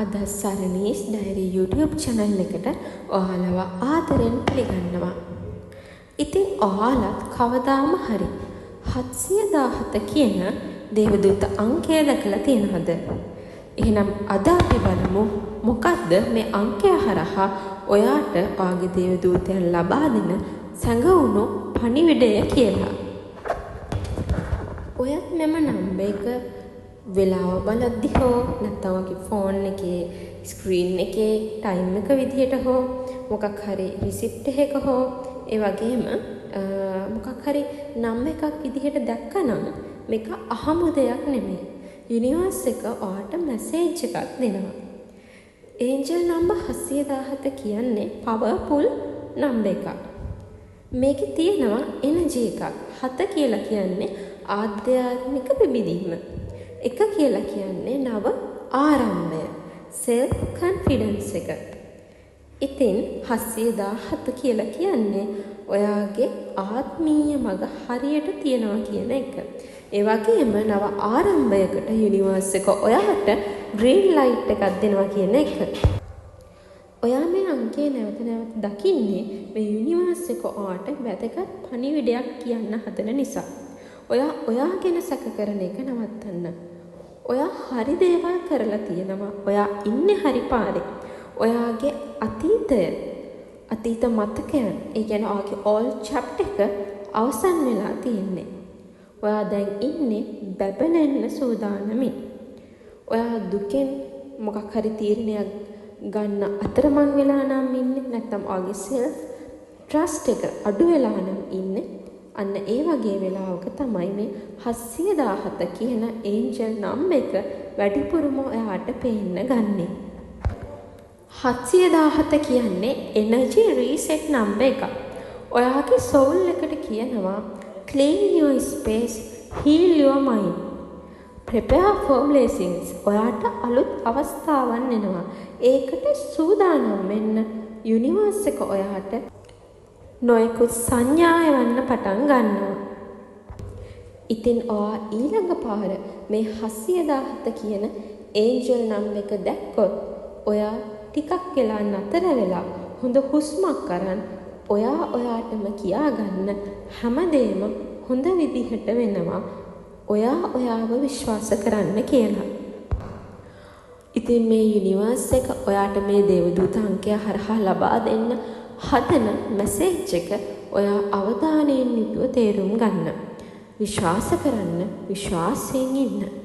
අද සරණීස් diary YouTube channel එකට ඔයාලව ආදරෙන් පිළිගන්නවා. ඉතින් ඔයාලත් කවදාම හරි 717 කියන දේවදූත අංකය දැකලා තියෙනවද? එහෙනම් අද අපි බලමු මොකක්ද මේ අංකය හරහා ඔයාට ඔයාගේ දේවදූතයන් ලබා දෙන සැඟවුණු පණිවිඩය කියලා. ඔයත් මෙම නම්බර් එක වෙලාව බලද්දි හෝ නැත්නම් ඔයාගේ ෆෝන් එකේ ස්ක්‍රීන් එකේ ටයිම් එක විදිහට හෝ මොකක් හරි රිසිප්ට් එකක හෝ ඒ වගේම මොකක් හරි නම් එකක් විදිහට දැක්කනම් මේක අහමු දෙයක් නෙමෙයි. යුනිවර්ස් එක ඔයාට මැසේජ් එකක් දෙනවා. ඒන්ජල් නම්බර් 717 කියන්නේ පවර්ෆුල් නම්බර් එකක්. මේකේ තියෙනවා එනර්ජි එකක්. 7 කියලා කියන්නේ ආධ්‍යාත්මික පිබිදීම. 1 කියලා කියන්නේ නව ආරම්භය. self confidence එක. ඉතින් 717 කියලා කියන්නේ ඔයාගේ ආත්මීය මඟ හරියට තියනවා කියන එක. ඒ වගේම නව ආරම්භයකට යුනිවර්ස් එක ඔයාට green light එකක් දෙනවා කියන එක. ඔයා මේ අංකය නැවත නැවත දකින්නේ මේ යුනිවර්ස් එක ඔයාට වැදගත් පණිවිඩයක් කියන්න හදන නිසා. ඔයා ගැන සැක කරන එක නවත්තන්න. ඔයා හරි දේවල් කරලා තියෙනවා. ඔයා ඉන්නේ හරි පාරේ. ඔයාගේ අතීත මතකයන්, ඒ කියන්නේ ඔයාගේ all chapter එක අවසන් වෙලා තියෙන්නේ. ඔයා දැන් ඉන්නේ බබලෙන්න සූදානමින්. ඔයා දුකෙන් මොකක් හරි තීරණයක් ගන්න අතරමං වෙලා නම් ඉන්නේ. නැත්නම් ඔයාගේ self trust එක අඩු වෙලා නම් ඉන්නේ. අන්න ඒ වගේ වෙලාවක තමයි මේ 717 කියන ඒන්ජල් නම් එක වැඩිපුරම ඔයාට පේන්න ගන්නෙ. 717 කියන්නේ එනර්ජි රීසෙට් නම්බර් එකක්. ඔයාගේ සෝල් එකට කියනවා clean your space, heal your mind, prepare for blessings. ඔයාට අලුත් අවස්ථාවන් එනවා. ඒකට සූදානම් වෙන්න යුනිවර්ස් එක ඔයාට නොයෙකුත් සංඥා එවන්න පටන් ගන්නවා. ඉතින් ඔයා ඊළඟ පාර මේ 717 කියන ඒන්ජල් නම් එක දැක්කොත් ඔයා ටිකක් වෙලා නතර වෙලා හොඳ හුස්මක් අරන් ඔයාටම කියාගන්න හැමදේම හොඳ විදිහට වෙනවා. ඔයාව විශ්වාස කරන්න කියලා. ඉතින් මේ යුනිවර්ස් එක ඔයාට මේ දේවදූත අංකය හරහා ලබා දෙන්න හදන මැසේජ් එක ඔයා අවධානයෙන් යුතුව තේරුම් ගන්න. විශ්වාස කරන්න, විශ්වාසයෙන් ඉන්න.